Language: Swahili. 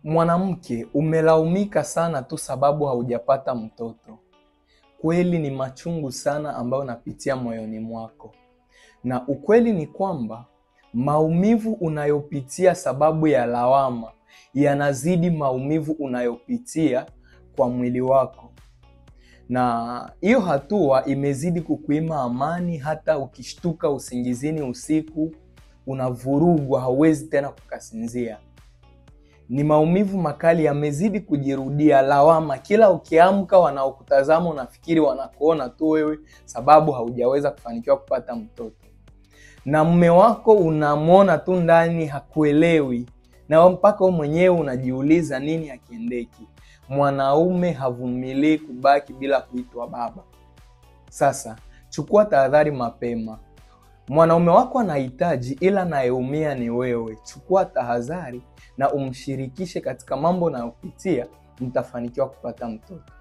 Mwanamke, umelaumika sana tu sababu haujapata mtoto. Kweli ni machungu sana ambayo unapitia moyoni mwako. Na ukweli ni kwamba maumivu unayopitia sababu ya lawama yanazidi maumivu unayopitia kwa mwili wako. Na hiyo hatua imezidi kukuima amani, hata ukishtuka usingizini usiku, unavurugwa, hauwezi tena kukasinzia. Ni maumivu makali yamezidi kujirudia, lawama. Kila ukiamka wanaokutazama unafikiri wanakuona tu wewe sababu haujaweza kufanikiwa kupata mtoto. Na mume wako unamwona tu ndani hakuelewi. Na mpaka wewe mwenyewe unajiuliza nini hakiendeki. Mwanaume havumilii kubaki bila kuitwa baba. Sasa, chukua tahadhari mapema. Mwanaume wako anahitaji, ila anayeumia ni wewe. Chukua tahadhari na umshirikishe katika mambo unayopitia, mtafanikiwa kupata mtoto.